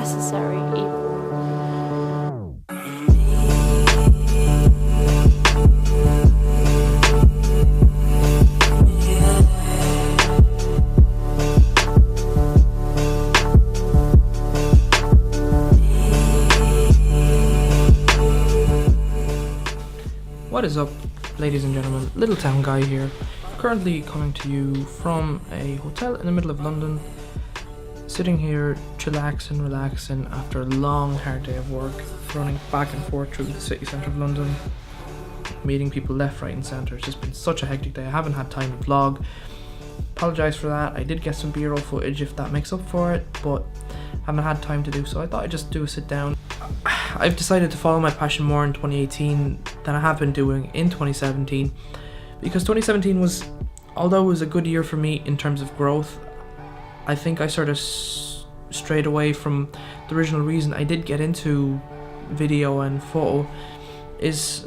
necessary evil. What is up, ladies and gentlemen? Little Town Guy here, currently coming to you from a hotel in the middle of London, sitting here relaxing after a long hard day of work, running back and forth through the city centre of London, meeting people left, right and centre. It's just been such a hectic day. I haven't had time to vlog. Apologise for that. I did get some B-roll footage if that makes up for it, but haven't had time to do so. I thought I'd just do a sit down. I've decided to follow my passion more in 2018 than I have been doing in 2017, because 2017 was, although it was a good year for me in terms of growth, I think I sort of strayed away from the original reason I did get into video and photo, is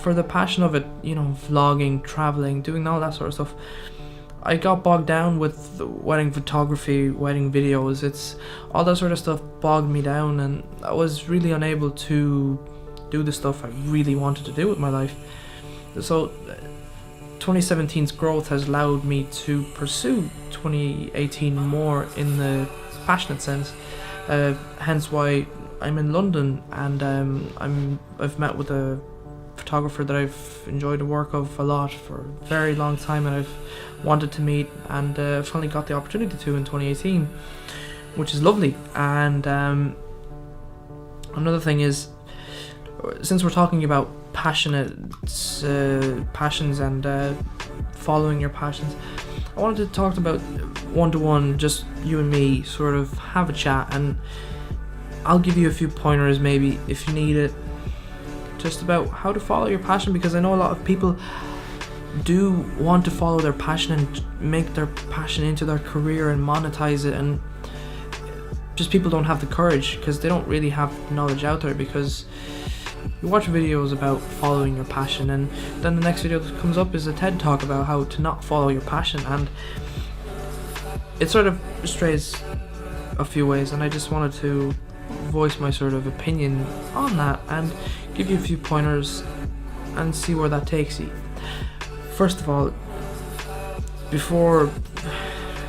for the passion of it, you know, vlogging, traveling, doing all that sort of stuff. I got bogged down with wedding photography, wedding videos. It's all that sort of stuff bogged me down, and I was really unable to do the stuff I really wanted to do with my life. So 2017's growth has allowed me to pursue 2018 more in the passionate sense, hence why I'm in London, and I've met with a photographer that I've enjoyed the work of a lot for a very long time, and I've wanted to meet, and finally got the opportunity to in 2018, which is lovely. And another thing is, since we're talking about passions and following your passions, I wanted to talk about one-to-one, just you and me, sort of have a chat, and I'll give you a few pointers maybe if you need it, just about how to follow your passion, because I know a lot of people do want to follow their passion and make their passion into their career and monetize it, and just people don't have the courage because they don't really have knowledge out there. Because you watch videos about following your passion, and then the next video that comes up is a TED talk about how to not follow your passion, and it sort of strays a few ways, and I just wanted to voice my sort of opinion on that and give you a few pointers and see where that takes you. First of all, before,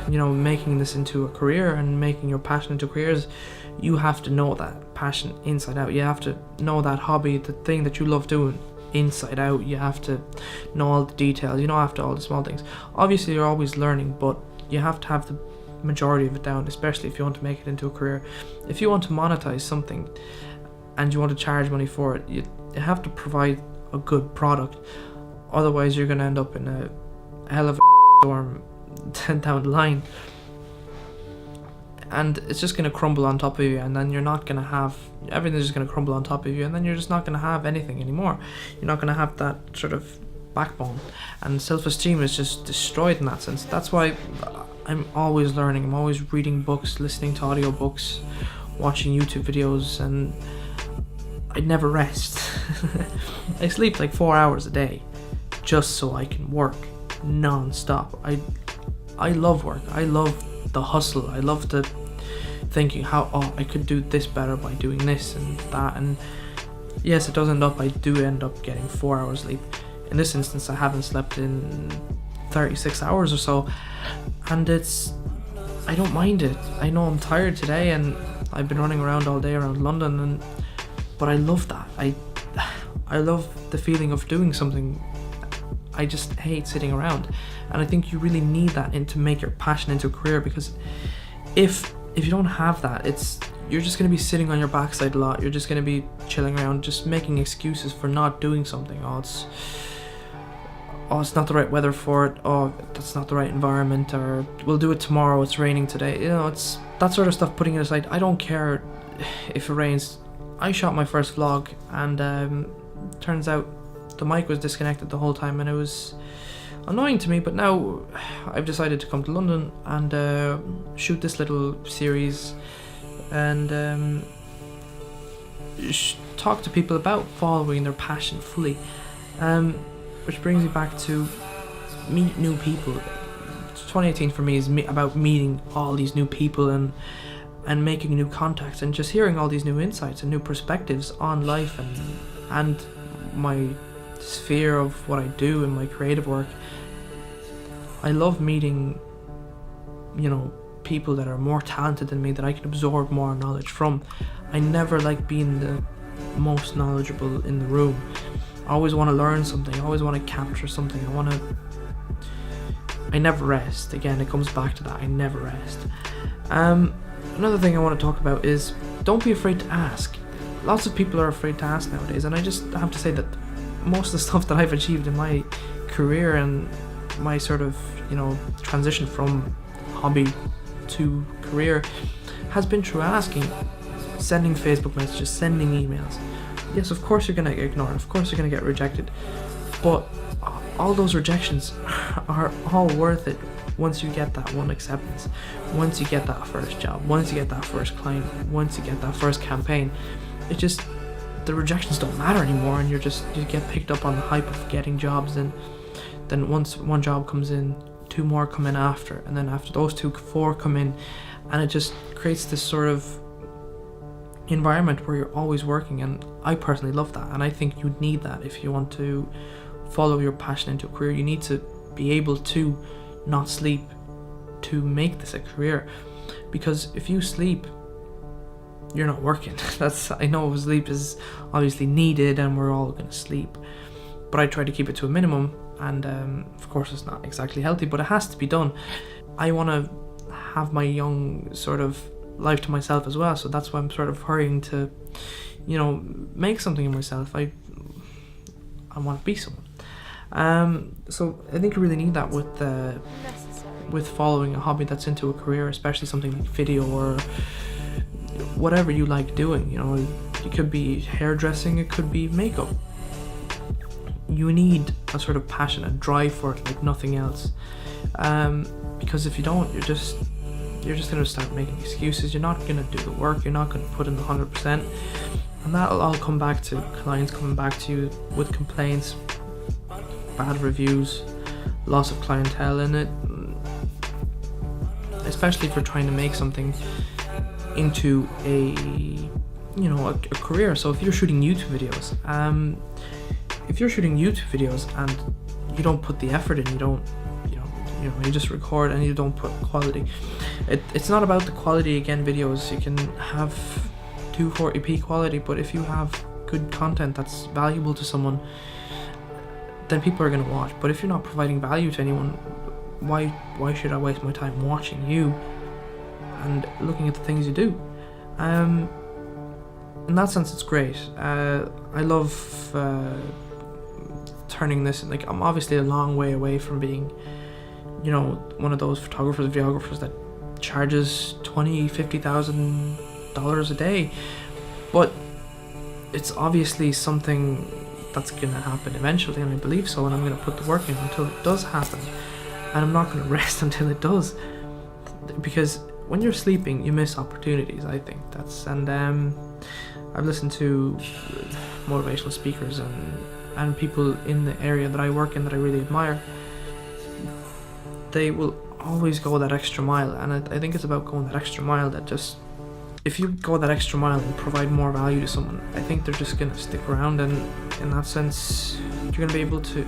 you know, making this into a career and making your passion into careers, you have to know that passion inside out. You have to know that hobby, the thing that you love doing, inside out. You have to know all the details, you know, after all the small things. Obviously you're always learning, but you have to have the majority of it down, especially if you want to make it into a career. If you want to monetize something and you want to charge money for it, you have to provide a good product. Otherwise you're going to end up in a hell of a storm down the line, and it's just going to crumble on top of you, and then you're not going to have, everything's just going to crumble on top of you, and then you're just not going to have anything anymore. You're not going to have that sort of backbone, and self-esteem is just destroyed in that sense. That's why I'm always learning. I'm always reading books, listening to audiobooks, watching YouTube videos, and I never rest. I sleep like 4 hours a day just so I can work non-stop. I love work. I love the hustle. I love the thinking how, oh, I could do this better by doing this and that. And yes, I do end up getting 4 hours sleep. In this instance, I haven't slept in 36 hours or so, and I don't mind it. I know I'm tired today, and I've been running around all day around London, but I love that. I love the feeling of doing something. I just hate sitting around, and I think you really need that to make your passion into a career, because if you don't have that, you're just going to be sitting on your backside a lot. You're just going to be chilling around, just making excuses for not doing something. It's not the right weather for it, that's not the right environment, or we'll do it tomorrow, it's raining today. You know, it's that sort of stuff, putting it aside. I don't care if it rains. I shot my first vlog, and turns out the mic was disconnected the whole time, and it was annoying to me, but now I've decided to come to London and shoot this little series and talk to people about following their passion fully, which brings me back to meet new people. 2018 for me is about meeting all these new people and and making new contacts and just hearing all these new insights and new perspectives on life and my sphere of what I do in my creative work. I love meeting, people that are more talented than me, that I can absorb more knowledge from. I never like being the most knowledgeable in the room. I always want to learn something. I always want to capture something. I never rest. Again, it comes back to that. I never rest. Another thing I want to talk about is don't be afraid to ask. Lots of people are afraid to ask nowadays, and I just have to say that most of the stuff that I've achieved in my career and my sort of, transition from hobby to career has been through asking, sending Facebook messages, sending emails. Yes, of course you're going to get ignored, of course you're going to get rejected, but all those rejections are all worth it once you get that one acceptance, once you get that first job, once you get that first client, once you get that first campaign. The rejections don't matter anymore, and you get picked up on the hype of getting jobs, and then once one job comes in, 2 more come in after, and then after those 2, 4 come in, and it just creates this sort of environment where you're always working. And I personally love that, and I think you need that if you want to follow your passion into a career. You need to be able to not sleep to make this a career, because if you sleep, you're not working. I know sleep is obviously needed and we're all going to sleep, but I try to keep it to a minimum, and of course it's not exactly healthy, but it has to be done. I want to have my young sort of life to myself as well, so that's why I'm sort of hurrying to make something of myself. I want to be someone. So I think you really need that with following a hobby that's into a career, especially something like video or whatever you like doing. It could be hairdressing, it could be makeup. You need a sort of passion, a drive for it like nothing else, because if you don't, you're just going to start making excuses. You're not going to do the work, you're not going to put in the 100%, and that'll all come back to clients coming back to you with complaints, bad reviews, loss of clientele in it, especially if you're trying to make something into a career. So if you're shooting YouTube videos, and you don't put the effort in, you just record and you don't put quality. It's not about the quality. Again, videos, you can have 240p quality, but if you have good content that's valuable to someone, then people are going to watch. But if you're not providing value to anyone, why should I waste my time watching you and looking at the things you do? In that sense, it's great. I love turning this, I'm obviously a long way away from being one of those photographers, videographers that charges $20,000-$50,000 a day, but it's obviously something that's gonna happen eventually, and I believe so, and I'm gonna put the work in until it does happen, and I'm not gonna rest until it does, because when you're sleeping you miss opportunities. I think and I've listened to motivational speakers and people in the area that I work in that I really admire. They will always go that extra mile, and I think it's about going that extra mile. If you go that extra mile and provide more value to someone, I think they're just going to stick around, and in that sense you're going to be able to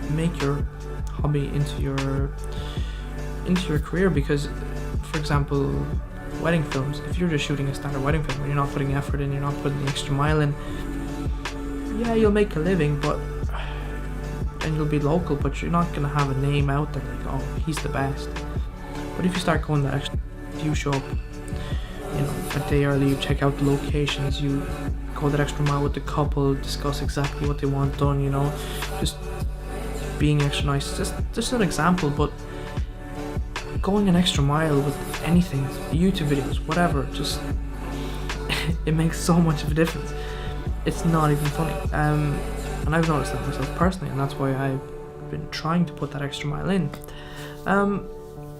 make your hobby into your career. Because, for example, wedding films, if you're just shooting a standard wedding film and you're not putting effort in, you're not putting the extra mile in, yeah, you'll make a living, and you'll be local, but you're not going to have a name out there like, oh, he's the best. But if you start going that extra, if you show up a day early, you check out the locations, you go that extra mile with the couple, discuss exactly what they want done, just being extra nice. Just an example, but going an extra mile with anything, YouTube videos, whatever, just it makes so much of a difference. It's not even funny. And I've noticed that myself personally, and that's why I've been trying to put that extra mile in.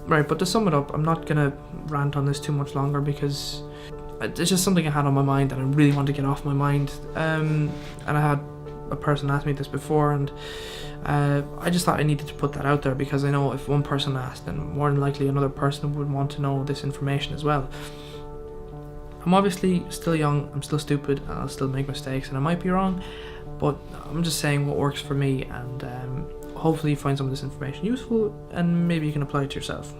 Right, but to sum it up, I'm not gonna rant on this too much longer, because it's just something I had on my mind and I really want to get off my mind. And I had a person ask me this before, and I just thought I needed to put that out there, because I know if one person asked, then more than likely another person would want to know this information as well. I'm obviously still young, I'm still stupid, and I'll still make mistakes, and I might be wrong, but I'm just saying what works for me, and hopefully you find some of this information useful, and maybe you can apply it to yourself.